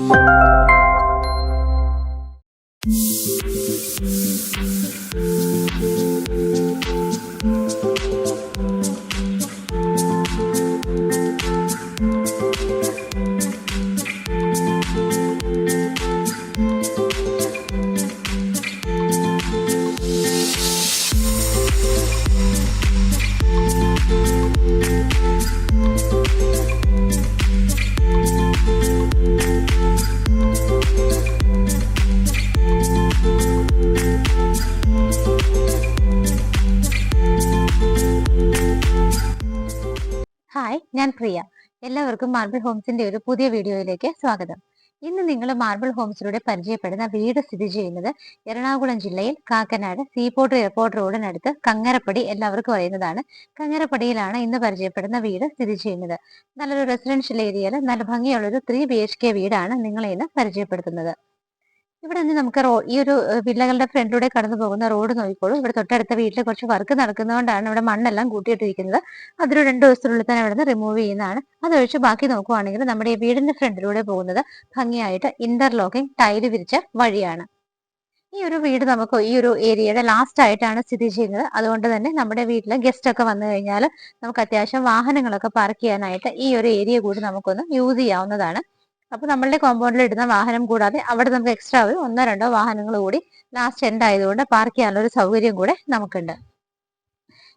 Hi, ഞാൻ പ്രിയ. എല്ലാവർക്കും marble ഹോംസിന്റെ ഒരു പുതിയ വീഡിയോയിലേക്ക് സ്വാഗതം. ഇന്ന് നിങ്ങൾ മാർബിൾ ഹോംസിലൂടെ പരിചയപ്പെടുന്ന വീട് സ്ഥിതി ചെയ്യുന്നത് എറണാകുളം ജില്ലയിൽ കാക്കനാട് സീപോർട്ട് എയർപോർട്ട് റോഡിനടുത്ത് കങ്ങരപ്പടി, എല്ലാവർക്കും അറിയുന്നതാണ്. കങ്ങരപ്പടിയിലാണ് ഇന്ന് പരിചയപ്പെടുന്ന വീട് സ്ഥിതി ചെയ്യുന്നത്. നല്ലൊരു റെസിഡൻഷ്യൽ ഏരിയയിൽ നല്ല ഭംഗിയുള്ളൊരു 3 BHK വീടാണ് നിങ്ങളെ ഇന്ന് പരിചയപ്പെടുത്തുന്നത്. ഇവിടെ നിന്ന് നമുക്ക് ഈ ഒരു വില്ലകളുടെ ഫ്രണ്ടിലൂടെ കടന്നു പോകുന്ന റോഡ് നോക്കിക്കോളൂ. ഇവിടെ തൊട്ടടുത്ത വീട്ടിൽ കുറച്ച് വർക്ക് നടക്കുന്നതുകൊണ്ടാണ് ഇവിടെ മണ്ണെല്ലാം കൂട്ടിയിട്ടിരിക്കുന്നത്. അതൊരു 2 ദിവസത്തിനുള്ളിൽ തന്നെ ഇവിടെ നിന്ന് റിമൂവ് ചെയ്യുന്നതാണ്. അതൊഴിച്ച് ബാക്കി നോക്കുവാണെങ്കിൽ നമ്മുടെ ഈ വീടിന്റെ ഫ്രണ്ടിലൂടെ പോകുന്നത് ഭംഗിയായിട്ട് ഇന്റർലോക്കിംഗ് ടൈല് വിരിച്ച വഴിയാണ്. ഈ ഒരു വീട് നമുക്ക് ഈ ഒരു ഏരിയയുടെ ലാസ്റ്റ് ആയിട്ടാണ് സ്ഥിതി ചെയ്യുന്നത്. അതുകൊണ്ട് തന്നെ നമ്മുടെ വീട്ടിൽ ഗസ്റ്റ് ഒക്കെ വന്നു കഴിഞ്ഞാൽ നമുക്ക് അത്യാവശ്യം വാഹനങ്ങളൊക്കെ പാർക്ക് ചെയ്യാനായിട്ട് ഈ ഒരു ഏരിയ കൂടി നമുക്കൊന്ന് യൂസ് ചെയ്യാവുന്നതാണ്. അപ്പൊ നമ്മളുടെ കോമ്പൗണ്ടിൽ ഇടുന്ന വാഹനം കൂടാതെ അവിടെ നമുക്ക് എക്സ്ട്രാ ഒരു 1-2 വാഹനങ്ങൾ കൂടി ലാസ്റ്റ് എൻഡ് ആയതുകൊണ്ട് പാർക്ക് ചെയ്യാനുള്ള ഒരു സൗകര്യം കൂടെ നമുക്കുണ്ട്.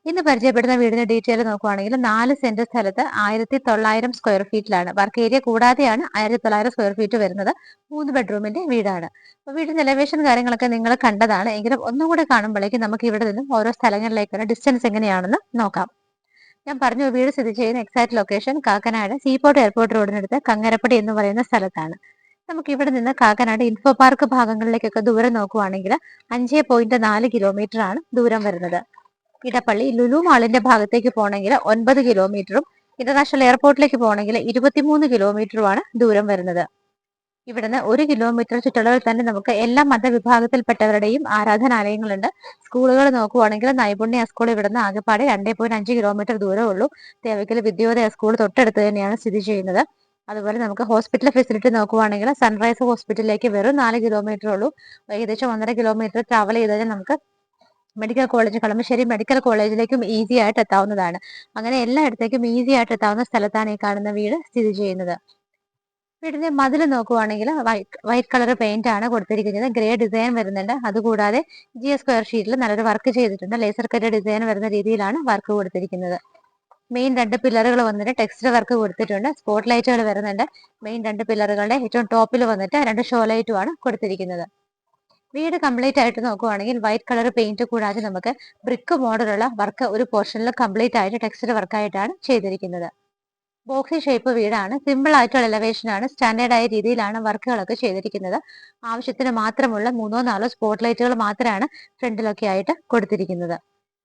ഇന്ന് പരിചയപ്പെടുന്ന വീടിന്റെ ഡീറ്റെയിൽ നോക്കുവാണെങ്കിൽ 4 സെന്റ് സ്ഥലത്ത് 1900 സ്ക്വയർ ഫീറ്റിലാണ്. വർക്ക് ഏരിയ കൂടാതെയാണ് 1900 സ്ക്വയർ ഫീറ്റ് വരുന്നത്. 3 ബെഡ്റൂമിന്റെ വീടാണ്. അപ്പൊ വീടിന്റെ എലവേഷൻ കാര്യങ്ങളൊക്കെ നിങ്ങൾ കണ്ടതാണ്. എങ്കിലും ഒന്നും കൂടെ കാണുമ്പോഴേക്കും നമുക്ക് ഇവിടെ നിന്നും ഓരോ സ്ഥലങ്ങളിലേക്കുള്ള ഡിസ്റ്റൻസ് എങ്ങനെയാണെന്ന് നോക്കാം. ഞാൻ പറഞ്ഞു, വീട് സ്ഥിതി ചെയ്യുന്ന exact location Kakkanad seaport airport റോഡിനടുത്ത് കങ്ങരപ്പടി എന്ന് പറയുന്ന സ്ഥലത്താണ്. നമുക്ക് ഇവിടെ നിന്ന് കാക്കനാട് ഇൻഫോ പാർക്ക് ഭാഗങ്ങളിലേക്കൊക്കെ ദൂരം നോക്കുവാണെങ്കിൽ 5.4 കിലോമീറ്റർ ആണ് ദൂരം വരുന്നത്. ഇടപ്പള്ളി ലുലു മാളിന്റെ ഭാഗത്തേക്ക് പോകണമെങ്കിൽ 9 കിലോമീറ്ററും ഇന്റർനാഷണൽ എയർപോർട്ടിലേക്ക് പോകണമെങ്കിൽ 23 കിലോമീറ്ററുമാണ് ദൂരം വരുന്നത്. ഇവിടുന്ന് 1 കിലോമീറ്റർ ചുറ്റളവിൽ തന്നെ നമുക്ക് എല്ലാ മതവിഭാഗത്തിൽപ്പെട്ടവരുടെയും ആരാധനാലയങ്ങളുണ്ട്. സ്കൂളുകൾ നോക്കുവാണെങ്കിൽ നൈപുണ്യ സ്കൂൾ ഇവിടുന്ന് ആകെപ്പാടെ 2.5 കിലോമീറ്റർ ദൂരമേ ഉള്ളൂ. തേവയ്ക്കൽ വിദ്യോദയ സ്കൂൾ തൊട്ടടുത്ത് തന്നെയാണ് സ്ഥിതി ചെയ്യുന്നത്. അതുപോലെ നമുക്ക് ഹോസ്പിറ്റൽ ഫെസിലിറ്റി നോക്കുവാണെങ്കിൽ സൺറൈസ് ഹോസ്പിറ്റലിലേക്ക് വെറും 4 കിലോമീറ്റർ ഉള്ളൂ. ഏകദേശം 1.5 കിലോമീറ്റർ ട്രാവൽ ചെയ്ത് കഴിഞ്ഞാൽ നമുക്ക് മെഡിക്കൽ കോളേജ്, കളമശ്ശേരി മെഡിക്കൽ കോളേജിലേക്കും ഈസി ആയിട്ട് എത്താവുന്നതാണ്. അങ്ങനെ എല്ലായിടത്തേക്കും ഈസി ആയിട്ട് എത്താവുന്ന സ്ഥലത്താണ് ഈ കാണുന്ന വീട് സ്ഥിതി ചെയ്യുന്നത്. വീടിന്റെ മതിൽ നോക്കുവാണെങ്കിൽ വൈറ്റ് കളർ പെയിന്റ് ആണ് കൊടുത്തിരിക്കുന്നത്. ഗ്രേ ഡിസൈൻ വരുന്നുണ്ട്. അതുകൂടാതെ സ്ക്വയർ ഷീറ്റിൽ നല്ലൊരു വർക്ക് ചെയ്തിട്ടുണ്ട്. ലേസർ കട്ട് ഡിസൈൻ വരുന്ന രീതിയിലാണ് വർക്ക് കൊടുത്തിരിക്കുന്നത്. മെയിൻ 2 പില്ലറുകൾ വന്നിട്ട് ടെക്സ്റ്റർ വർക്ക് കൊടുത്തിട്ടുണ്ട്. സ്പോട്ട് ലൈറ്റുകൾ വരുന്നുണ്ട്. മെയിൻ 2 പില്ലറുകളുടെ ഏറ്റവും ടോപ്പിൽ വന്നിട്ട് 2 ഷോ ലൈറ്റുമാണ് കൊടുത്തിരിക്കുന്നത്. വീട് കംപ്ലീറ്റ് ആയിട്ട് നോക്കുവാണെങ്കിൽ വൈറ്റ് കളർ പെയിന്റ് കൂടാതെ നമുക്ക് ബ്രിക്ക് മോഡലുള്ള വർക്ക് ഒരു പോർഷനിൽ കംപ്ലീറ്റ് ആയിട്ട് ടെക്സ്റ്റർ വർക്കായിട്ടാണ് ചെയ്തിരിക്കുന്നത്. ബോക്സി ഷേപ്പ് വീടാണ്. സിമ്പിൾ ആയിട്ടുള്ള എലവേഷൻ ആണ്. സ്റ്റാൻഡേർഡ് ആയ രീതിയിലാണ് വർക്കുകളൊക്കെ ചെയ്തിരിക്കുന്നത്. ആവശ്യത്തിന് മാത്രമുള്ള 3-4 സ്പോട്ട് ലൈറ്റുകൾ മാത്രമാണ് ഫ്രണ്ടിലൊക്കെ ആയിട്ട് കൊടുത്തിരിക്കുന്നത്.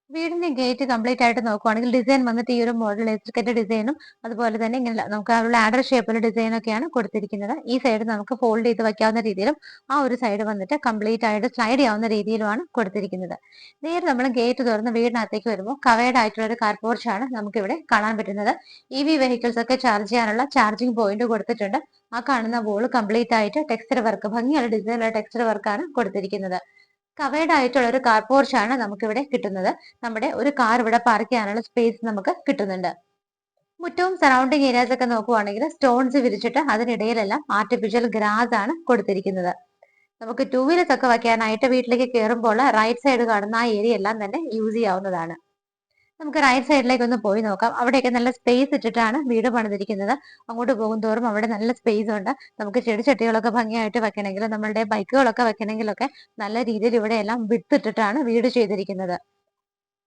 വീടിന്റെ ഗേറ്റ് കംപ്ലീറ്റ് ആയിട്ട് നോക്കുവാണെങ്കിൽ ഡിസൈൻ വന്നിട്ട് ഈ ഒരു മോഡൽ ലേസർ ഡിസൈനും അതുപോലെ തന്നെ ഇങ്ങനെ നമുക്ക് ആ ഒരു ലാഡർ ഷേപ്പിലുള്ള ഡിസൈൻ ഒക്കെയാണ് കൊടുത്തിരിക്കുന്നത്. ഈ സൈഡ് നമുക്ക് ഫോൾഡ് ചെയ്ത് വെക്കാവുന്ന രീതിയിലും ആ ഒരു സൈഡ് വന്നിട്ട് കംപ്ലീറ്റ് ആയിട്ട് സ്ലൈഡ് ചെയ്യാവുന്ന രീതിയിലുമാണ് കൊടുത്തിരിക്കുന്നത്. നേരെ നമ്മൾ ഗേറ്റ് തുറന്ന് വീടിനകത്തേക്ക് വരുമ്പോൾ കവേർഡ് ആയിട്ടുള്ള ഒരു കാർ പോർച്ചാണ് നമുക്ക് ഇവിടെ കാണാൻ പറ്റുന്നത്. EV വെഹിക്കിൾസ് ഒക്കെ ചാർജ് ചെയ്യാനുള്ള ചാർജിംഗ് പോയിന്റ് കൊടുത്തിട്ടുണ്ട്. ആ കാണുന്ന വോൾ കംപ്ലീറ്റ് ആയിട്ട് ടെക്സ്ചർ വർക്ക്, ഭംഗിയുള്ള ഡിസൈനുള്ള ടെക്സ്ചർ വർക്കാണ് കൊടുത്തിരിക്കുന്നത്. കവേർഡ് ആയിട്ടുള്ള ഒരു കാർ പോർച്ചാണ് നമുക്ക് ഇവിടെ കിട്ടുന്നത്. നമ്മുടെ ഒരു കാർ ഇവിടെ പാർക്ക് ചെയ്യാനുള്ള സ്പേസ് നമുക്ക് കിട്ടുന്നുണ്ട്. മുറ്റവും സറൗണ്ടിങ് ഏരിയാസ് ഒക്കെ നോക്കുവാണെങ്കിൽ സ്റ്റോൺസ് വിരിച്ചിട്ട് അതിനിടയിലെല്ലാം ആർട്ടിഫിഷ്യൽ ഗ്രാസ് ആണ് കൊടുത്തിരിക്കുന്നത്. നമുക്ക് 2 വീലേഴ്സ് ഒക്കെ വയ്ക്കാനായിട്ട് വീട്ടിലേക്ക് കയറുമ്പോൾ റൈറ്റ് സൈഡ് കാണുന്ന ആ ഏരിയ എല്ലാം തന്നെ യൂസ് ചെയ്യാവുന്നതാണ്. നമുക്ക് റൈറ്റ് സൈഡിലേക്ക് ഒന്ന് പോയി നോക്കാം. അവിടെയൊക്കെ നല്ല സ്പേസ് ഇട്ടിട്ടാണ് വീട് പണിതിരിക്കുന്നത്. അങ്ങോട്ട് പോകും തോറും അവിടെ നല്ല സ്പേസ് ഉണ്ട്. നമുക്ക് ചെടിച്ചട്ടികളൊക്കെ ഭംഗിയായിട്ട് വെക്കണമെങ്കിൽ, നമ്മളുടെ ബൈക്കുകളൊക്കെ വെക്കണമെങ്കിലൊക്കെ നല്ല രീതിയിൽ ഇവിടെ എല്ലാം വിട്ടിട്ടിട്ടാണ് വീട് ചെയ്തിരിക്കുന്നത്.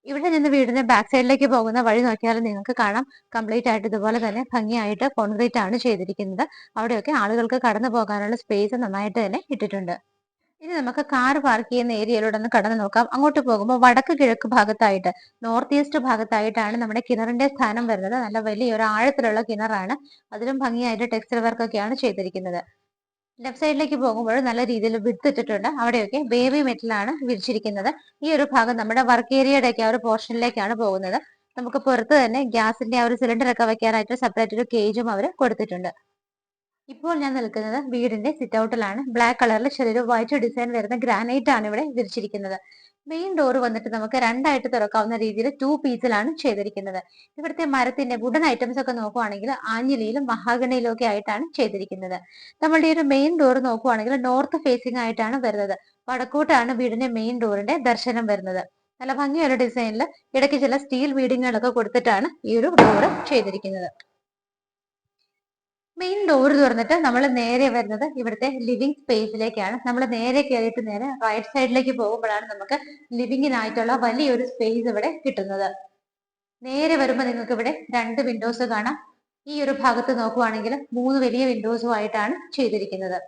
ഇവിടെ നിന്ന് വീടിന്റെ ബാക്ക് സൈഡിലേക്ക് പോകുന്ന വഴി നോക്കിയാൽ നിങ്ങൾക്ക് കാണാം, കംപ്ലീറ്റ് ആയിട്ട് ഇതുപോലെ തന്നെ ഭംഗിയായിട്ട് കോൺക്രീറ്റ് ആണ് ചെയ്തിരിക്കുന്നത്. അവിടെയൊക്കെ ആളുകൾക്ക് കടന്നു പോകാനുള്ള സ്പേസ് നന്നായിട്ട് തന്നെ ഇട്ടിട്ടുണ്ട്. ഇനി നമുക്ക് കാർ പാർക്ക് ചെയ്യുന്ന ഏരിയയിലൂടെ ഒന്ന് കടന്നു നോക്കാം. അങ്ങോട്ട് പോകുമ്പോൾ വടക്ക് കിഴക്ക് ഭാഗത്തായിട്ട്, നോർത്ത് ഈസ്റ്റ് ഭാഗത്തായിട്ടാണ് നമ്മുടെ കിണറിന്റെ സ്ഥാനം വരുന്നത്. നല്ല വലിയൊരു ആഴത്തിലുള്ള കിണറാണ്. അതിലും ഭംഗിയായിട്ട് ടെക്സ്റ്റർ വർക്ക് ഒക്കെയാണ് ചെയ്തിരിക്കുന്നത്. ലെഫ്റ്റ് സൈഡിലേക്ക് പോകുമ്പോൾ നല്ല രീതിയിൽ വിഡ്ത് ഇട്ടിട്ടുണ്ട്. അവിടെയൊക്കെ ബേബി മെറ്റലാണ് വിരിച്ചിരിക്കുന്നത്. ഈ ഒരു ഭാഗം നമ്മുടെ വർക്ക് ഏരിയയുടെ ഒക്കെ ആ ഒരു പോർഷനിലേക്കാണ് പോകുന്നത്. നമുക്ക് പുറത്ത് തന്നെ ഗ്യാസിന്റെ ആ ഒരു സിലിണ്ടർ ഒക്കെ വെക്കാനായിട്ട് സെപ്പറേറ്റ് ഒരു കേജും അവർ കൊടുത്തിട്ടുണ്ട്. ഇപ്പോൾ ഞാൻ നിൽക്കുന്നത് വീടിന്റെ സിറ്റ് ഔട്ടിലാണ്. ബ്ലാക്ക് കളറിൽ ചെറിയൊരു വൈറ്റ് ഡിസൈൻ വരുന്ന ഗ്രാനൈറ്റ് ആണ് ഇവിടെ വിരിച്ചിരിക്കുന്നത്. മെയിൻ ഡോർ വന്നിട്ട് നമുക്ക് രണ്ടായിട്ട് തുറക്കാവുന്ന രീതിയിൽ 2 പീസിലാണ് ചെയ്തിരിക്കുന്നത്. ഇവിടുത്തെ മരത്തിന്റെ വുഡൻ ഐറ്റംസ് ഒക്കെ നോക്കുവാണെങ്കിൽ ആഞ്ഞിലിയിലും മഹാഗണിയിലും ഒക്കെ ആയിട്ടാണ് ചെയ്തിരിക്കുന്നത്. നമ്മളുടെ ഒരു മെയിൻ ഡോർ നോക്കുവാണെങ്കിൽ നോർത്ത് ഫേസിംഗ് ആയിട്ടാണ് വരുന്നത്. വടക്കോട്ടാണ് വീടിന്റെ മെയിൻ ഡോറിന്റെ ദർശനം വരുന്നത്. നല്ല ഭംഗിയുള്ള ഡിസൈനിൽ ഇടയ്ക്ക് ചില സ്റ്റീൽ ബീഡിങ്ങുകളൊക്കെ കൊടുത്തിട്ടാണ് ഈ ഒരു ഡോറ് ചെയ്തിരിക്കുന്നത്. മെയിൻ ഡോർ തുറന്നിട്ട് നമ്മൾ നേരെ വരുന്നത് ഇവിടുത്തെ ലിവിംഗ് സ്പേസിലേക്കാണ്. നമ്മൾ നേരെ കയറിയിട്ട് നേരെ റൈറ്റ് സൈഡിലേക്ക് പോകുമ്പോഴാണ് നമുക്ക് ലിവിങ്ങിനായിട്ടുള്ള വലിയൊരു സ്പേസ് ഇവിടെ കിട്ടുന്നത്. നേരെ വരുമ്പോൾ നിങ്ങൾക്ക് ഇവിടെ 2 വിൻഡോസ് കാണാം. ഈ ഒരു ഭാഗത്ത് നോക്കുവാണെങ്കിൽ 3 വലിയ വിൻഡോസും ആയിട്ടാണ് ചെയ്തിരിക്കുന്നത്.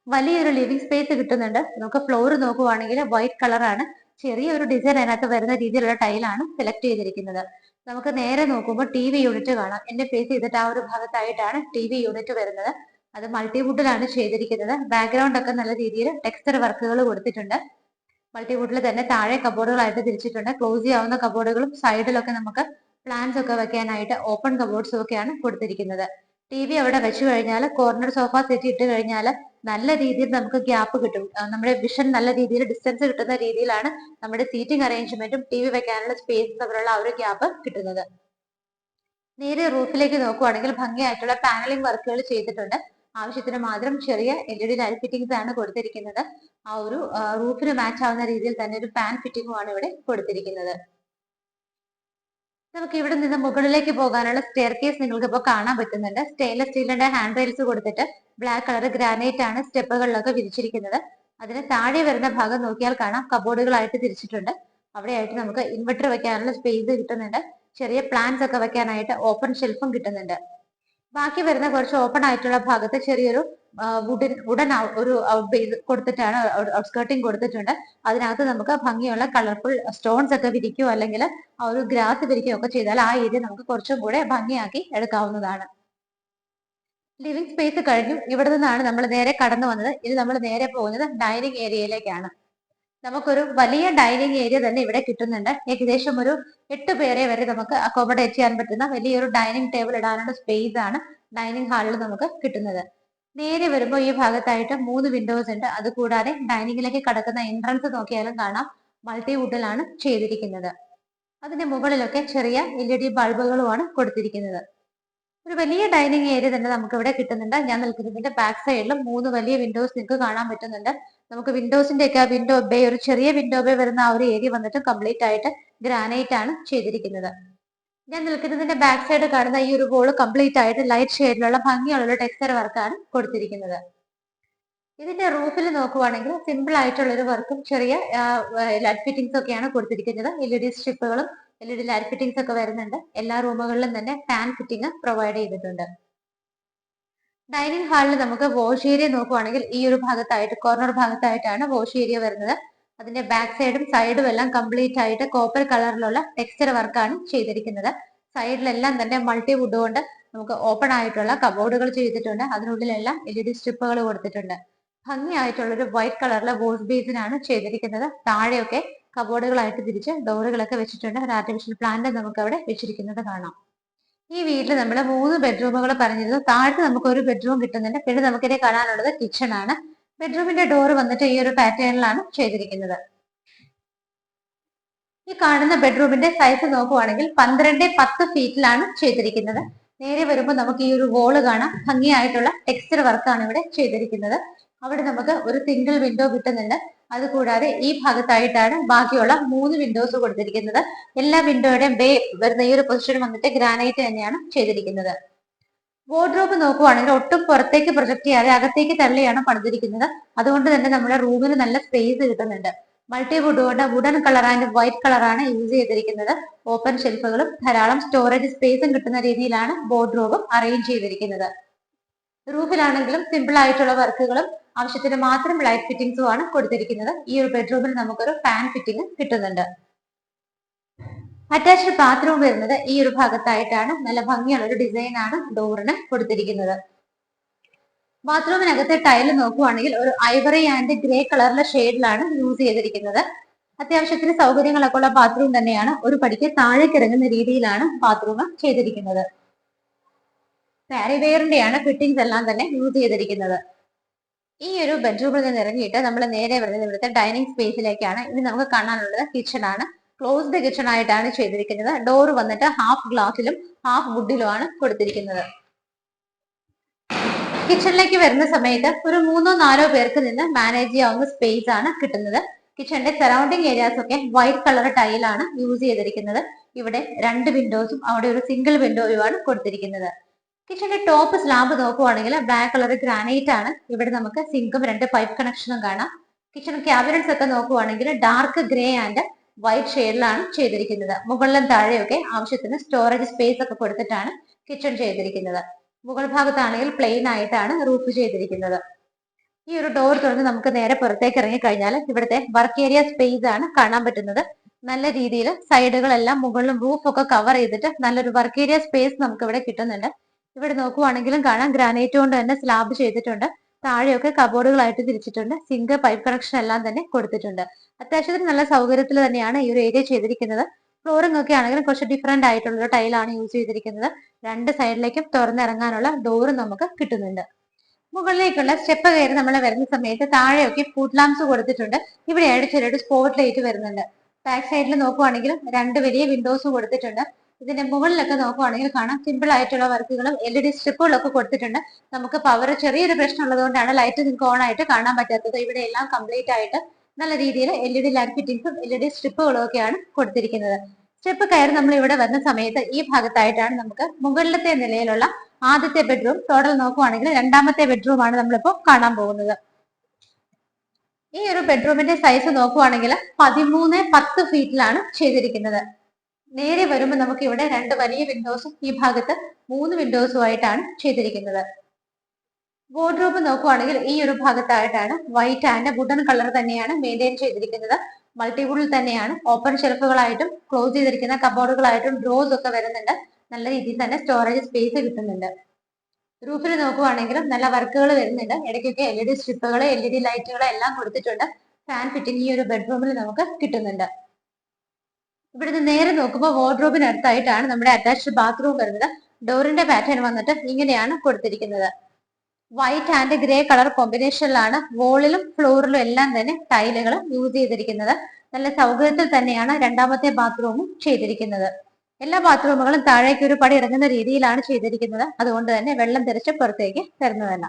വലിയൊരു ലിവിംഗ് സ്പേസ് കിട്ടുന്നുണ്ട്. നമുക്ക് ഫ്ലോർ നോക്കുവാണെങ്കിൽ വൈറ്റ് കളറാണ്. ചെറിയൊരു ഡിസൈൻ അതിനകത്ത് വരുന്ന രീതിയിലുള്ള ടൈലാണ് സെലക്ട് ചെയ്തിരിക്കുന്നത്. നമുക്ക് നേരെ നോക്കുമ്പോൾ ടി വി യൂണിറ്റ് കാണാം. എന്നെ ഫേസ് ചെയ്തിട്ട് ആ ഒരു ഭാഗത്തായിട്ടാണ് ടി വി യൂണിറ്റ് വരുന്നത്. അത് മൾട്ടിവുഡിലാണ് ചെയ്തിരിക്കുന്നത്. ബാക്ക്ഗ്രൗണ്ട് ഒക്കെ നല്ല രീതിയിൽ ടെക്സ്ചർ വർക്കുകൾ കൊടുത്തിട്ടുണ്ട്. മൾട്ടിവുഡിൽ തന്നെ താഴെ കബോർഡുകളായിട്ട് തിരിച്ചിട്ടുണ്ട്. ക്ലോസ് ചെയ്യാവുന്ന കബോർഡുകളും സൈഡിലൊക്കെ നമുക്ക് പ്ലാന്റ്സ് ഒക്കെ വെക്കാനായിട്ട് ഓപ്പൺ കബോർഡ്സും ഒക്കെയാണ് കൊടുത്തിരിക്കുന്നത്. ടി വി അവിടെ വെച്ച് കഴിഞ്ഞാൽ കോർണർ സോഫ സെറ്റ് ഇട്ട് കഴിഞ്ഞാൽ നല്ല രീതിയിൽ നമുക്ക് ഗ്യാപ്പ് കിട്ടും. നമ്മുടെ വിഷൻ നല്ല രീതിയിൽ ഡിസ്റ്റൻസ് കിട്ടുന്ന രീതിയിലാണ് നമ്മുടെ സീറ്റിംഗ് അറേഞ്ച്മെന്റും ടി വി വെക്കാനുള്ള സ്പേസും തമ്മിലുള്ള ആ ഒരു ഗ്യാപ്പ് കിട്ടുന്നത്. നേരെ റൂഫിലേക്ക് നോക്കുവാണെങ്കിൽ ഭംഗിയായിട്ടുള്ള പാനലിംഗ് വർക്കുകൾ ചെയ്തിട്ടുണ്ട്. ആവശ്യത്തിന് മാത്രം ചെറിയ LED ലൈറ്റ് ഫിറ്റിംഗ്സ് ആണ് കൊടുത്തിരിക്കുന്നത്. ആ ഒരു റൂഫിന് മാച്ച് ആവുന്ന രീതിയിൽ തന്നെ ഒരു പാൻ ഫിറ്റിംഗും ആണ് ഇവിടെ കൊടുത്തിരിക്കുന്നത്. നമുക്ക് ഇവിടെ നിന്ന് മുകളിലേക്ക് പോകാനുള്ള സ്റ്റെയർ കേസ് നിങ്ങൾക്ക് ഇപ്പോൾ കാണാൻ പറ്റുന്നുണ്ട്. സ്റ്റെയിൻലെസ് സ്റ്റീലിന്റെ ഹാൻഡ് റെയിൽസ് കൊടുത്തിട്ട് ബ്ലാക്ക് കളർ ഗ്രാനൈറ്റ് ആണ് സ്റ്റെപ്പുകളിലൊക്കെ വിരിച്ചിരിക്കുന്നത്. അതിന് താഴെ വരുന്ന ഭാഗം നോക്കിയാൽ കാണാം കബോർഡുകളായിട്ട് തിരിച്ചിട്ടുണ്ട്. അവിടെയായിട്ട് നമുക്ക് ഇൻവെർട്ടർ വെക്കാനുള്ള സ്പേസ് കിട്ടുന്നുണ്ട്. ചെറിയ പ്ലാന്റ്സ് ഒക്കെ വെക്കാനായിട്ട് ഓപ്പൺ ഷെൽഫും കിട്ടുന്നുണ്ട്. ബാക്കി വരുന്ന കുറച്ച് ഓപ്പൺ ആയിട്ടുള്ള ഭാഗത്ത് ചെറിയൊരു വുഡൻ ഒരു ഔട്ട് ബേസ് കൊടുത്തിട്ടാണ് ഔട്ട്സ്കേർട്ടിംഗ് കൊടുത്തിട്ടുണ്ട്. അതിനകത്ത് നമുക്ക് ഭംഗിയുള്ള കളർഫുൾ സ്റ്റോൺസ് ഒക്കെ വിരിക്കുകയോ അല്ലെങ്കിൽ ആ ഒരു ഗ്രാസ് വിരിക്കുകയോ ഒക്കെ ചെയ്താൽ ആ ഏരിയ നമുക്ക് കുറച്ചും കൂടെ ഭംഗിയാക്കി എടുക്കാവുന്നതാണ്. ലിവിംഗ് സ്പേസ് കഴിഞ്ഞു. ഇവിടെ നിന്നാണ് നമ്മൾ നേരെ കടന്നു വന്നത്. ഇനി നമ്മൾ നേരെ പോകുന്നത് ഡൈനിങ് ഏരിയയിലേക്കാണ്. നമുക്കൊരു വലിയ ഡൈനിങ് ഏരിയ തന്നെ ഇവിടെ കിട്ടുന്നുണ്ട്. ഏകദേശം ഒരു 8 പേരെ വരെ നമുക്ക് അക്കോമഡേറ്റ് ചെയ്യാൻ പറ്റുന്ന വലിയൊരു ഡൈനിങ് ടേബിൾ ഇടാനുള്ള സ്പേസ് ആണ് ഡൈനിങ് ഹാളിൽ നമുക്ക് കിട്ടുന്നത്. നേരെ വരുമ്പോൾ ഈ ഭാഗത്തായിട്ട് 3 വിൻഡോസ് ഉണ്ട്. അതുകൂടാതെ ഡൈനിങ്ങിലേക്ക് കടക്കുന്ന എൻട്രൻസ് നോക്കിയാലും കാണാം മൾട്ടിവുഡിലാണ് ചെയ്തിരിക്കുന്നത്. അതിന്റെ മുകളിലൊക്കെ ചെറിയ LED ബൾബുകളുമാണ് കൊടുത്തിരിക്കുന്നത്. ഒരു വലിയ ഡൈനിങ് ഏരിയ തന്നെ നമുക്ക് ഇവിടെ കിട്ടുന്നുണ്ട്. ഞാൻ നിൽക്കുന്നതിന്റെ ബാക്ക് സൈഡിലും 3 വലിയ വിൻഡോസ് നിങ്ങൾക്ക് കാണാൻ പറ്റുന്നുണ്ട്. നമുക്ക് വിൻഡോസിന്റെ ഒക്കെ വിൻഡോ ബേ, ഒരു ചെറിയ വിൻഡോ ബേ വരുന്ന ആ ഒരു ഏരിയ വന്നിട്ട് കംപ്ലീറ്റ് ആയിട്ട് ഗ്രാനൈറ്റ് ആണ് ചെയ്തിരിക്കുന്നത്. ഞാൻ നിൽക്കുന്നതിന്റെ ബാക്ക് സൈഡ് കാണുന്ന ഈ ഒരു വോള് കംപ്ലീറ്റ് ആയിട്ട് ലൈറ്റ് ഷെയ്ഡിലുള്ള ഭംഗിയുള്ള ടെക്സ്ചർ വർക്കാണ് കൊടുത്തിരിക്കുന്നത്. ഇതിന്റെ റൂഫിൽ നോക്കുവാണെങ്കിൽ സിമ്പിൾ ആയിട്ടുള്ള ഒരു വർക്കും ചെറിയ ലൈറ്റ് ഫിറ്റിംഗ്സ് ഒക്കെയാണ് കൊടുത്തിരിക്കുന്നത്. LED സ്ട്രിപ്പുകളും LED ലൈറ്റ് ഫിറ്റിംഗ്സ് ഒക്കെ വരുന്നുണ്ട്. എല്ലാ റൂമുകളിലും തന്നെ ഫാൻ ഫിറ്റിംഗ് പ്രൊവൈഡ് ചെയ്തിട്ടുണ്ട്. ഡൈനിങ് ഹാളിൽ നമുക്ക് വാഷ് ഏരിയ നോക്കുവാണെങ്കിൽ ഈ ഒരു ഭാഗത്തായിട്ട് കോർണർ ഭാഗത്തായിട്ടാണ് വാഷ് ഏരിയ വരുന്നത്. അതിന്റെ ബാക്ക് സൈഡും സൈഡും എല്ലാം കംപ്ലീറ്റ് ആയിട്ട് കോപ്പർ കളറിലുള്ള ടെക്സ്ചർ വർക്കാണ് ചെയ്തിരിക്കുന്നത്. സൈഡിലെല്ലാം തന്നെ മൾട്ടിവുഡ് കൊണ്ട് നമുക്ക് ഓപ്പൺ ആയിട്ടുള്ള കബോർഡുകൾ ചെയ്തിട്ടുണ്ട്. അതിനുള്ളിലെല്ലാം LED സ്ട്രിപ്പുകൾ കൊടുത്തിട്ടുണ്ട്. ഭംഗിയായിട്ടുള്ള ഒരു വൈറ്റ് കളറിലെ വാഷ് ബേസിനാണ് ചെയ്തിരിക്കുന്നത്. താഴെയൊക്കെ കബോർഡുകളായിട്ട് തിരിച്ച് ഡോറുകളൊക്കെ വെച്ചിട്ടുണ്ട്. ഒരു ആർട്ടിഫിഷ്യൽ പ്ലാന്റ് നമുക്ക് അവിടെ വെച്ചിരിക്കുന്നത് കാണാം. ഈ വീട്ടിൽ നമ്മൾ 3 ബെഡ്റൂമുകൾ പറഞ്ഞിരുന്നു. താഴത്ത് നമുക്ക് ഒരു ബെഡ്റൂം കിട്ടുന്നുണ്ട്. പിന്നെ നമുക്കിത് കാണാനുള്ളത് കിച്ചൺ ആണ്. ബെഡ്റൂമിന്റെ ഡോർ വന്നിട്ട് ഈ ഒരു പാറ്റേണിലാണ് ചെയ്തിരിക്കുന്നത്. ഈ കാണുന്ന ബെഡ്റൂമിന്റെ സൈസ് നോക്കുവാണെങ്കിൽ 12-10 ഫീറ്റിലാണ് ചെയ്തിരിക്കുന്നത്. നേരെ വരുമ്പോൾ നമുക്ക് ഈ ഒരു വോള് കാണാം. ഭംഗിയായിട്ടുള്ള ടെക്സ്ചർ വർക്കാണ് ഇവിടെ ചെയ്തിരിക്കുന്നത്. അവിടെ നമുക്ക് ഒരു സിംഗിൾ വിൻഡോ കിട്ടുന്നുണ്ട്. അതുകൂടാതെ ഈ ഭാഗത്തായിട്ടാണ് ബാക്കിയുള്ള 3 വിൻഡോസ് കൊടുത്തിരിക്കുന്നത്. എല്ലാ വിൻഡോയുടെയും ബേ വരുന്ന ഈ ഒരു പൊസിഷൻ വന്നിട്ട് ഗ്രാനൈറ്റ് തന്നെയാണ് ചെയ്തിരിക്കുന്നത്. വാർഡ്രോബ് നോക്കുവാണെങ്കിൽ ഒട്ടും പുറത്തേക്ക് പ്രൊജക്ട് ചെയ്യാതെ അകത്തേക്ക് തള്ളിയാണ് പണിതിരിക്കുന്നത്. അതുകൊണ്ട് തന്നെ നമ്മുടെ റൂമിന് നല്ല സ്പേസ് കിട്ടുന്നുണ്ട്. മൾട്ടിവുഡ് കൊണ്ട് വുഡൻ കളർ ആൻഡ് വൈറ്റ് കളറാണ് യൂസ് ചെയ്തിരിക്കുന്നത്. ഓപ്പൺ ഷെൽഫുകളും ധാരാളം സ്റ്റോറേജ് സ്പേസും കിട്ടുന്ന രീതിയിലാണ് വാർഡ്രോബും അറേഞ്ച് ചെയ്തിരിക്കുന്നത്. റൂഫിലാണെങ്കിലും സിമ്പിൾ ആയിട്ടുള്ള വർക്കുകളും ആവശ്യത്തിന് മാത്രം ലൈറ്റ് ഫിറ്റിംഗ്സും ആണ് കൊടുത്തിരിക്കുന്നത്. ഈ ഒരു ബെഡ്റൂമിൽ നമുക്കൊരു ഫാൻ ഫിറ്റിംഗ് കിട്ടുന്നുണ്ട്. അറ്റാച്ച്ഡ് ബാത്റൂം വരുന്നത് ഈ ഒരു ഭാഗത്തായിട്ടാണ്. നല്ല ഭംഗിയുള്ള ഒരു ഡിസൈൻ ആണ് ഡോറിന് കൊടുത്തിരിക്കുന്നത്. ബാത്റൂമിനകത്തെ ടൈല് നോക്കുവാണെങ്കിൽ ഒരു ഐവറി ആൻഡ് ഗ്രേ കളറിലെ ഷെയ്ഡിലാണ് യൂസ് ചെയ്തിരിക്കുന്നത്. അത്യാവശ്യത്തിന് സൗകര്യങ്ങളൊക്കെ ഉള്ള ബാത്റൂം തന്നെയാണ്. ഒരു പടിക്ക് താഴേക്ക് ഇറങ്ങുന്ന രീതിയിലാണ് ബാത്റൂം ചെയ്തിരിക്കുന്നത്. പാരി വെയറിന്റെയാണ് ഫിറ്റിംഗ്സ് എല്ലാം തന്നെ യൂസ് ചെയ്തിരിക്കുന്നത്. ഈ ഒരു ബെഡ്റൂമിൽ നിന്ന് ഇറങ്ങിയിട്ട് നമ്മൾ നേരെ വരുന്നത് ഇവിടുത്തെ ഡൈനിങ് സ്പേസിലേക്കാണ്. ഇനി നമുക്ക് കാണാനുള്ളത് കിച്ചൺ ആണ്. ക്ലോസ്ഡ് കിച്ചൺ ആയിട്ടാണ് ചെയ്തിരിക്കുന്നത്. ഡോർ വന്നിട്ട് ഹാഫ് ഗ്ലാസിലും ഹാഫ് വുഡിലുമാണ് കൊടുത്തിരിക്കുന്നത്. കിച്ചണിലേക്ക് വരുന്ന സമയത്ത് ഒരു 3-4 പേർക്ക് നിന്ന് മാനേജ് ചെയ്യാവുന്ന സ്പേസ് ആണ് കിട്ടുന്നത്. കിച്ചണിന്റെ സറൗണ്ടിങ് ഏരിയാസ് ഒക്കെ വൈറ്റ് കളർ ടൈലാണ് യൂസ് ചെയ്തിരിക്കുന്നത്. ഇവിടെ 2 വിൻഡോസും അവിടെ ഒരു സിംഗിൾ വിൻഡോയുമാണ് കൊടുത്തിരിക്കുന്നത്. കിച്ചന്റെ ടോപ്പ് സ്ലാബ് നോക്കുവാണെങ്കിൽ ബ്ലാക്ക് കളർ ഗ്രാനൈറ്റ് ആണ്. ഇവിടെ നമുക്ക് സിങ്കും 2 പൈപ്പ് കണക്ഷനും കാണാം. കിച്ചൺ ക്യാബിനറ്റ്സ് ഒക്കെ നോക്കുവാണെങ്കിൽ ഡാർക്ക് ഗ്രേ ആൻഡ് വൈറ്റ് ഷെയ്ഡിലാണ് ചെയ്തിരിക്കുന്നത്. മുകളിലും താഴെയൊക്കെ ആവശ്യത്തിന് സ്റ്റോറേജ് സ്പേസ് ഒക്കെ കൊടുത്തിട്ടാണ് കിച്ചൺ ചെയ്തിരിക്കുന്നത്. മുകൾ ഭാഗത്താണെങ്കിൽ പ്ലെയിൻ ആയിട്ടാണ് റൂഫ് ചെയ്തിരിക്കുന്നത്. ഈ ഒരു ഡോർ തുറന്ന് നമുക്ക് നേരെ പുറത്തേക്ക് ഇറങ്ങി കഴിഞ്ഞാൽ ഇവിടുത്തെ വർക്ക് ഏരിയ സ്പേസ് ആണ് കാണാൻ പറ്റുന്നത്. നല്ല രീതിയിൽ സൈഡുകളെല്ലാം മുകളിലും റൂഫൊക്കെ കവർ ചെയ്തിട്ട് നല്ലൊരു വർക്ക് ഏരിയ സ്പേസ് നമുക്ക് ഇവിടെ കിട്ടുന്നുണ്ട്. ഇവിടെ നോക്കുവാണെങ്കിലും കാണാം ഗ്രാനൈറ്റ് കൊണ്ട് തന്നെ സ്ലാബ് ചെയ്തിട്ടുണ്ട്. താഴെയൊക്കെ കബോർഡുകളായിട്ട് തിരിച്ചിട്ടുണ്ട്. സിങ്ക് പൈപ്പ് കണക്ഷൻ എല്ലാം തന്നെ കൊടുത്തിട്ടുണ്ട്. അത്യാവശ്യത്തിന് നല്ല സൗകര്യത്തിൽ തന്നെയാണ് ഈ ഒരു ഏരിയ ചെയ്തിരിക്കുന്നത്. ഫ്ലോറിംഗ് ഒക്കെ ആണെങ്കിലും കുറച്ച് ഡിഫറെന്റ് ആയിട്ടുള്ള ടൈലാണ് യൂസ് ചെയ്തിരിക്കുന്നത്. 2 സൈഡിലേക്കും തുറന്നിറങ്ങാനുള്ള ഡോറ് നമുക്ക് കിട്ടുന്നുണ്ട്. മുകളിലേക്കുള്ള സ്റ്റെപ്പ് കയറി നമ്മൾ വരുന്ന സമയത്ത് താഴെയൊക്കെ ഫുഡ് ലാംപ്സ് കൊടുത്തിട്ടുണ്ട്. ഇവിടെയായിട്ട് ചെറിയൊരു സ്പോട്ട് ലൈറ്റ് വരുന്നുണ്ട്. ബാക്ക് സൈഡിൽ നോക്കുവാണെങ്കിലും 2 വലിയ വിൻഡോസ് കൊടുത്തിട്ടുണ്ട്. ഇതിന്റെ മുകളിലൊക്കെ നോക്കുവാണെങ്കിൽ കാണാം സിമ്പിൾ ആയിട്ടുള്ള വർക്കുകളും LED സ്ട്രിപ്പുകളൊക്കെ കൊടുത്തിട്ടുണ്ട്. നമുക്ക് പവർ ചെറിയൊരു പ്രശ്നം ഉള്ളതുകൊണ്ടാണ് ലൈറ്റ് നിങ്ങൾക്ക് ഓൺ ആയിട്ട് കാണാൻ പറ്റാത്തത്. ഇവിടെ എല്ലാം കംപ്ലീറ്റ് ആയിട്ട് നല്ല രീതിയിൽ LED ലൈറ്റ് ഫിറ്റിംഗ്സും LED സ്ട്രിപ്പുകളും ഒക്കെയാണ് കൊടുത്തിരിക്കുന്നത്. സ്റ്റെപ്പ് കയറി നമ്മൾ ഇവിടെ വരുന്ന സമയത്ത് ഈ ഭാഗത്തായിട്ടാണ് നമുക്ക് മുകളിലത്തെ നിലയിലുള്ള ആദ്യത്തെ ബെഡ്റൂം. ടോട്ടൽ നോക്കുവാണെങ്കിൽ 2ാമത്തെ ബെഡ്റൂം ആണ് നമ്മളിപ്പോ കാണാൻ പോകുന്നത്. ഈ ഒരു ബെഡ്റൂമിന്റെ സൈസ് നോക്കുവാണെങ്കിൽ 13-10 ഫീറ്റിലാണ് ചെയ്തിരിക്കുന്നത്. നേരെ വരുമ്പോൾ നമുക്ക് ഇവിടെ 2 വലിയ വിൻഡോസും ഈ ഭാഗത്ത് 3 വിൻഡോസും ആയിട്ടാണ് ചെയ്തിരിക്കുന്നത്. വാർഡ്രോബ് നോക്കുവാണെങ്കിൽ ഈ ഒരു ഭാഗത്തായിട്ടാണ് വൈറ്റ് ആൻഡ് വുഡൻ കളർ തന്നെയാണ് മെയിൻറ്റെയിൻ ചെയ്തിരിക്കുന്നത്. മൾട്ടിവുഡിൽ തന്നെയാണ് ഓപ്പൺ ഷെൽഫുകളായിട്ടും ക്ലോസ് ചെയ്തിരിക്കുന്ന കബോർഡുകളായിട്ടും ഡ്രോസ് ഒക്കെ വരുന്നുണ്ട്. നല്ല രീതിയിൽ തന്നെ സ്റ്റോറേജ് സ്പേസ് കിട്ടുന്നുണ്ട്. റൂഫിൽ നോക്കുവാണെങ്കിലും നല്ല വർക്കുകൾ വരുന്നുണ്ട്. ഇടയ്ക്കൊക്കെ LED സ്ട്രിപ്പുകൾ LED ലൈറ്റുകൾ എല്ലാം കൊടുത്തിട്ടുണ്ട്. ഫാൻ ഫിറ്റിംഗ് ഈ ഒരു ബെഡ്റൂമിൽ നമുക്ക് കിട്ടുന്നുണ്ട്. ഇവിടുന്ന് നേരെ നോക്കുമ്പോൾ വാർഡ്രോബിനടുത്തായിട്ടാണ് നമ്മുടെ അറ്റാച്ച്ഡ് ബാത്റൂം വരുന്നത്. ഡോറിന്റെ പാറ്റേൺ വന്നിട്ട് ഇങ്ങനെയാണ് കൊടുത്തിരിക്കുന്നത്. വൈറ്റ് ആൻഡ് ഗ്രേ കളർ കോമ്പിനേഷനിലാണ് വോളിലും ഫ്ലോറിലും എല്ലാം തന്നെ ടൈലുകൾ യൂസ് ചെയ്തിരിക്കുന്നത്. നല്ല സൗകര്യത്തിൽ തന്നെയാണ് 2ാമത്തെ ബാത്റൂമും ചെയ്തിരിക്കുന്നത്. എല്ലാ ബാത്റൂമുകളും താഴേക്ക് ഒരു പടി ഇറങ്ങുന്ന രീതിയിലാണ് ചെയ്തിരിക്കുന്നത്. അതുകൊണ്ട് തന്നെ വെള്ളം തെറിച്ച് പുറത്തേക്ക് തരുന്നതല്ല.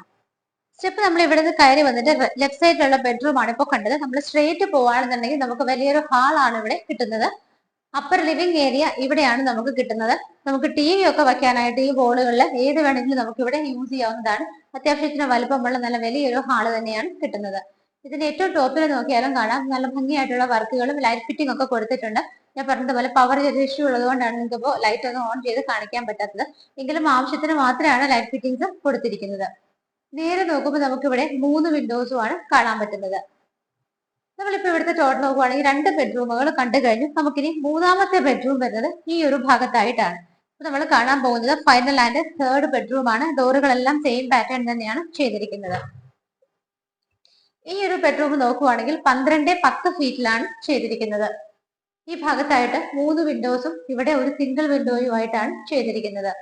സ്റ്റെപ്പ് നമ്മൾ ഇവിടെ നിന്ന് കയറി വന്നിട്ട് ലെഫ്റ്റ് സൈഡിലുള്ള ബെഡ്റൂം ആണ് ഇപ്പോൾ കണ്ടത്. നമ്മൾ സ്ട്രേറ്റ് പോവാണെന്നുണ്ടെങ്കിൽ നമുക്ക് വലിയൊരു ഹാൾ ആണ് ഇവിടെ കിട്ടുന്നത്. അപ്പർ ലിവിംഗ് ഏരിയ ഇവിടെയാണ് നമുക്ക് കിട്ടുന്നത്. നമുക്ക് TV ഒക്കെ വെക്കാനായിട്ട് ഈ വോളുകളിൽ ഏത് വേണമെങ്കിലും നമുക്ക് ഇവിടെ യൂസ് ചെയ്യാവുന്നതാണ്. അത്യാവശ്യത്തിന് വലുപ്പമുള്ള നല്ല വലിയൊരു ഹാള് തന്നെയാണ് കിട്ടുന്നത്. ഇതിന്റെ ഏറ്റവും ടോപ്പിൽ നോക്കിയാലും കാണാം നല്ല ഭംഗിയായിട്ടുള്ള വർക്കുകളും ലൈറ്റ് ഫിറ്റിംഗ് ഒക്കെ കൊടുത്തിട്ടുണ്ട്. ഞാൻ പറഞ്ഞതുപോലെ പവർ ഇഷ്യൂ ഉള്ളതുകൊണ്ടാണ് നിങ്ങൾക്ക് ഇപ്പോൾ ലൈറ്റ് ഒന്നും ഓൺ ചെയ്ത് കാണിക്കാൻ പറ്റാത്തത്. എങ്കിലും ആവശ്യത്തിന് മാത്രമാണ് ലൈറ്റ് ഫിറ്റിംഗ്സ് കൊടുത്തിരിക്കുന്നത്. നേരെ നോക്കുമ്പോൾ നമുക്കിവിടെ 3 വിൻഡോസും ആണ് കാണാൻ പറ്റുന്നത്. നമ്മളിപ്പോ ഇവിടുത്തെ ടോട്ടൽ നോക്കുവാണെങ്കിൽ 2 ബെഡ്റൂമുകൾ കണ്ടു കഴിഞ്ഞു. നമുക്കിനി 3ാമത്തെ ബെഡ്റൂം വരുന്നത് ഈ ഒരു ഭാഗത്തായിട്ടാണ്. നമ്മൾ കാണാൻ പോകുന്നത് ഫൈനൽ ആൻഡ് തേർഡ് ബെഡ്റൂം ആണ്. ഡോറുകളെല്ലാം സെയിം പാറ്റേൺ തന്നെയാണ് ചെയ്തിരിക്കുന്നത്. ഈ ഒരു ബെഡ്റൂം നോക്കുവാണെങ്കിൽ 12-10 ഫീറ്റിലാണ് ചെയ്തിരിക്കുന്നത്. ഈ ഭാഗത്തായിട്ട് 3 വിൻഡോസും ഇവിടെ ഒരു സിംഗിൾ വിൻഡോയുമായിട്ടാണ് ചെയ്തിരിക്കുന്നത്.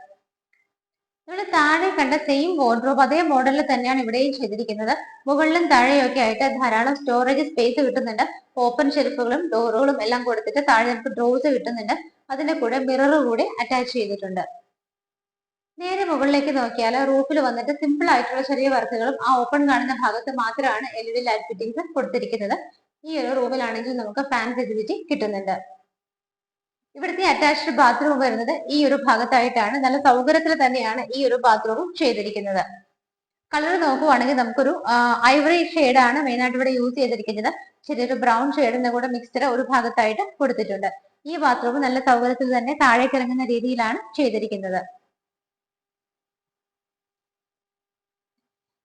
ഇവിടെ താഴെ കണ്ട സെയിം വാർഡ്രോബ് അതേ മോഡലിൽ തന്നെയാണ് ഇവിടെയും ചെയ്തിരിക്കുന്നത്. മുകളിലും താഴെയൊക്കെ ആയിട്ട് ധാരാളം സ്റ്റോറേജ് സ്പേസ് കിട്ടുന്നുണ്ട്. ഓപ്പൺ ഷെൽഫുകളും ഡോറുകളും എല്ലാം കൊടുത്തിട്ട് താഴെ നമുക്ക് ഡ്രോസ് കിട്ടുന്നുണ്ട്. അതിന്റെ കൂടെ മിറർ കൂടെ അറ്റാച്ച് ചെയ്തിട്ടുണ്ട്. നേരെ മുകളിലേക്ക് നോക്കിയാൽ റൂഫിൽ വന്നിട്ട് സിമ്പിൾ ആയിട്ടുള്ള ചെറിയ വർക്കുകളും ആ ഓപ്പൺ കാണുന്ന ഭാഗത്ത് മാത്രമാണ് LED ലൈറ്റ് ഫിറ്റിംഗ്സ് കൊടുത്തിരിക്കുന്നത്. ഈ ഒരു റൂമിലാണെങ്കിൽ നമുക്ക് ഫാൻ ഫെസിലിറ്റി കിട്ടുന്നുണ്ട്. ഇവിടുത്തെ അറ്റാച്ച്ഡ് ബാത്റൂം വരുന്നത് ഈ ഒരു ഭാഗത്തായിട്ടാണ്. നല്ല സൗകര്യത്തിൽ തന്നെയാണ് ഈ ഒരു ബാത്റൂമും ചെയ്തിരിക്കുന്നത്. കളർ നോക്കുവാണെങ്കിൽ നമുക്കൊരു ഐവറി ഷെയ്ഡാണ് മെയിനായിട്ട് ഇവിടെ യൂസ് ചെയ്തിരിക്കുന്നത്. ചെറിയൊരു ബ്രൗൺ ഷെയ്ഡിന്റെ കൂടെ മിക്സ്ചർ ഒരു ഭാഗത്തായിട്ട് കൊടുത്തിട്ടുണ്ട്. ഈ ബാത്റൂം നല്ല സൗകര്യത്തിൽ തന്നെ താഴേക്ക് ഇറങ്ങുന്ന രീതിയിലാണ് ചെയ്തിരിക്കുന്നത്.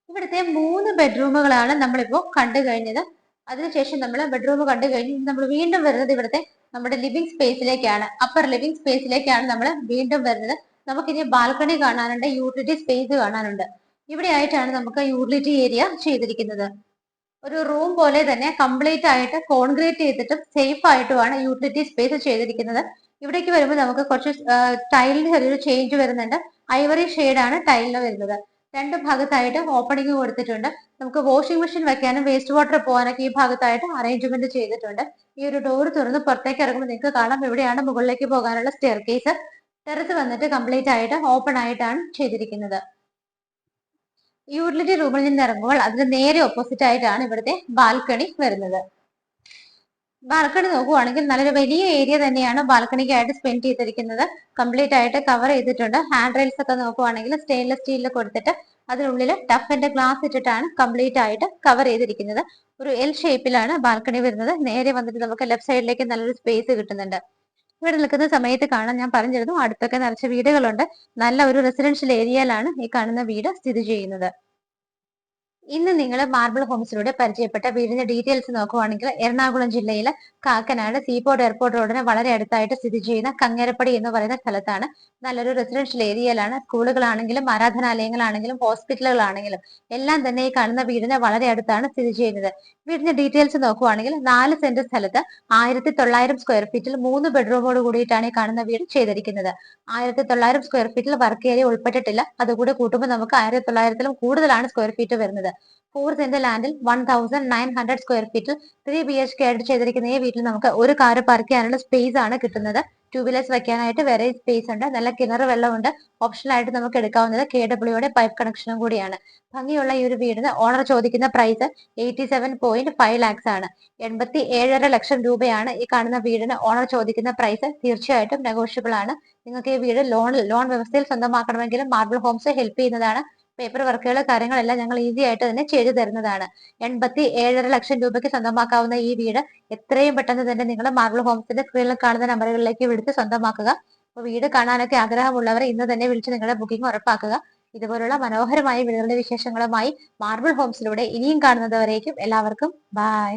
ഇവിടുത്തെ 3 ബെഡ്റൂമുകളാണ് നമ്മളിപ്പോ കണ്ടു കഴിഞ്ഞത്. അതിനുശേഷം നമ്മൾ ബെഡ്റൂം കണ്ടു കഴിഞ്ഞ് നമ്മൾ വീണ്ടും വരുന്നത് ഇവിടുത്തെ നമ്മുടെ ലിവിംഗ് സ്പേസിലേക്കാണ്. അപ്പർ ലിവിംഗ് സ്പേസിലേക്കാണ് നമ്മൾ വീണ്ടും വരുന്നത്. നമുക്കിനി ബാൽക്കണി കാണാനുണ്ട്, യൂട്ടിലിറ്റി സ്പേസ് കാണാനുണ്ട്. ഇവിടെ ആയിട്ടാണ് നമുക്ക് യൂട്ടിലിറ്റി ഏരിയ ചെയ്തിരിക്കുന്നത്. ഒരു റൂം പോലെ തന്നെ കംപ്ലീറ്റ് ആയിട്ട് കോൺക്രീറ്റ് ചെയ്തിട്ടും സേഫ് ആയിട്ടുമാണ് യൂട്ടിലിറ്റി സ്പേസ് ചെയ്തിരിക്കുന്നത്. ഇവിടേക്ക് വരുമ്പോൾ നമുക്ക് കുറച്ച് ടൈലിന് ചെറിയൊരു ചേഞ്ച് വരുന്നുണ്ട്. ഐവറി ആണ് ടൈലിന് വരുന്നത്. രണ്ട് ഭാഗത്തായിട്ട് ഓപ്പണിംഗ് കൊടുത്തിട്ടുണ്ട്. നമുക്ക് വാഷിംഗ് മെഷീൻ വെക്കാനും വേസ്റ്റ് വാട്ടർ പോകാനൊക്കെ ഈ ഭാഗത്തായിട്ട് അറേഞ്ച്മെന്റ് ചെയ്തിട്ടുണ്ട്. ഈ ഒരു ഡോർ തുറന്ന് പുറത്തേക്ക് ഇറങ്ങുമ്പോൾ നിങ്ങൾക്ക് കാണാം ഇവിടെയാണ് മുകളിലേക്ക് പോകാനുള്ള സ്റ്റെയർ കേസ്. ടെറസ് വന്നിട്ട് കംപ്ലീറ്റ് ആയിട്ട് ഓപ്പൺ ആയിട്ടാണ് ചെയ്തിരിക്കുന്നത്. യൂട്ടിലിറ്റി റൂമിൽ നിന്ന് ഇറങ്ങുമ്പോൾ അതിന് നേരെ ഓപ്പോസിറ്റ് ആയിട്ടാണ് ഇവിടുത്തെ ബാൽക്കണി വരുന്നത്. ബാൽക്കണി നോക്കുവാണെങ്കിൽ നല്ലൊരു വലിയ ഏരിയ തന്നെയാണ് ബാൽക്കണിക്കായിട്ട് സ്പെൻഡ് ചെയ്തിരിക്കുന്നത്. കംപ്ലീറ്റ് ആയിട്ട് കവർ ചെയ്തിട്ടുണ്ട്. ഹാൻഡ് റെയിൽസ് ഒക്കെ നോക്കുവാണെങ്കിൽ സ്റ്റെയിൻലെസ് സ്റ്റീലിൽ കൊടുത്തിട്ട് അതിനുള്ളിൽ ടഫിന്റെ ഗ്ലാസ് ഇട്ടിട്ടാണ് കംപ്ലീറ്റ് ആയിട്ട് കവർ ചെയ്തിരിക്കുന്നത്. ഒരു എൽ ഷേപ്പിലാണ് ബാൽക്കണി വരുന്നത്. നേരെ വന്നിട്ട് നമുക്ക് ലെഫ്റ്റ് സൈഡിലേക്ക് നല്ലൊരു സ്പേസ് കിട്ടുന്നുണ്ട്. ഇവിടെ നിൽക്കുന്ന സമയത്ത് കാണാൻ ഞാൻ പറഞ്ഞിരുന്നു അടുത്തൊക്കെ നിറച്ച വീടുകളുണ്ട്. നല്ല ഒരു റെസിഡൻഷ്യൽ ഏരിയയിലാണ് ഈ കാണുന്ന വീട് സ്ഥിതി ചെയ്യുന്നത്. ഇന്ന് നിങ്ങൾ മാർബിൾ ഹോംസിലൂടെ പരിചയപ്പെട്ട വീടിന്റെ ഡീറ്റെയിൽസ് നോക്കുവാണെങ്കിൽ എറണാകുളം ജില്ലയിലെ കാക്കനാട് സീപോർട്ട് എയർപോർട്ട് റോഡിന് വളരെ അടുത്തായിട്ട് സ്ഥിതി ചെയ്യുന്ന കങ്ങരപ്പടി എന്ന് പറയുന്ന സ്ഥലത്താണ്. നല്ലൊരു റെസിഡൻഷ്യൽ ഏരിയയിലാണ്. സ്കൂളുകളാണെങ്കിലും ആരാധനാലയങ്ങളാണെങ്കിലും ഹോസ്പിറ്റലുകളാണെങ്കിലും എല്ലാം തന്നെ ഈ കാണുന്ന വീടിന് വളരെ അടുത്താണ് സ്ഥിതി ചെയ്യുന്നത്. വീടിന്റെ ഡീറ്റെയിൽസ് നോക്കുവാണെങ്കിൽ 4 സെന്റ് സ്ഥലത്ത് 1900 സ്ക്വയർ ഫീറ്റിൽ 3 ബെഡ്റൂമോട് കൂടിയിട്ടാണ് ഈ കാണുന്ന വീട് ചെയ്തിരിക്കുന്നത്. 1900 സ്ക്വയർ ഫീറ്റിൽ വർക്ക് ഏരിയ ഉൾപ്പെട്ടിട്ടില്ല. അതുകൂടെ കൂട്ടുമ്പോൾ നമുക്ക് 1900-ലും കൂടുതലാണ് സ്ക്വയർ ഫീറ്റ് വരുന്നത്. 4 സെന്റ് ലാൻഡിൽ 1900 സ്ക്വയർ ഫീറ്റിൽ 3 BHK ആയിട്ട് ചെയ്തിരിക്കുന്ന ഈ വീട്ടിൽ നമുക്ക് ഒരു കാർ പാർക്ക് ചെയ്യാനുള്ള സ്പേസ് ആണ് കിട്ടുന്നത്. 2 വീലേഴ്സ് വെക്കാനായിട്ട് വേറെ സ്പേസ് ഉണ്ട്. നല്ല കിണർ വെള്ളമുണ്ട്. ഓപ്ഷണൽ ആയിട്ട് നമുക്ക് എടുക്കാവുന്നത് KWയുടെ പൈപ്പ് കണക്ഷനും കൂടിയാണ്. ഭംഗിയുള്ള ഈ ഒരു വീടിന് ഓണർ ചോദിക്കുന്ന പ്രൈസ് 87.5 lakhs ആണ്. 87.5 ലക്ഷം രൂപയാണ് ഈ കാണുന്ന വീടിന് ഓണർ ചോദിക്കുന്ന പ്രൈസ്. തീർച്ചയായിട്ടും നെഗോഷ്യബിൾ ആണ്. നിങ്ങൾക്ക് ഈ വീട് ലോൺ വ്യവസ്ഥയിൽ സ്വന്തമാക്കണമെങ്കിലും മാർബിൾ ഹോംസ് ഹെൽപ്പ് ചെയ്യുന്നതാണ്. പേപ്പർ വർക്കുകൾ കാര്യങ്ങളെല്ലാം ഞങ്ങൾ ഈസി ആയിട്ട് തന്നെ ചെയ്തു തരുന്നതാണ്. 87.5 ലക്ഷം രൂപയ്ക്ക് സ്വന്തമാക്കാവുന്ന ഈ വീട് എത്രയും പെട്ടെന്ന് തന്നെ നിങ്ങൾ മാർബിൾ ഹോംസിന്റെ സ്ക്രീനിൽ കാണുന്ന നമ്പറുകളിലേക്ക് വിളിച്ച് സ്വന്തമാക്കുക. അപ്പോൾ വീട് കാണാനൊക്കെ ആഗ്രഹമുള്ളവർ ഇന്ന് തന്നെ വിളിച്ച് നിങ്ങളുടെ ബുക്കിംഗ് ഉറപ്പാക്കുക. ഇതുപോലുള്ള മനോഹരമായ വീടുകളുടെ വിശേഷങ്ങളുമായി മാർബിൾ ഹോംസിലൂടെ ഇനിയും കാണുന്നതുവരേക്കും എല്ലാവർക്കും ബൈ.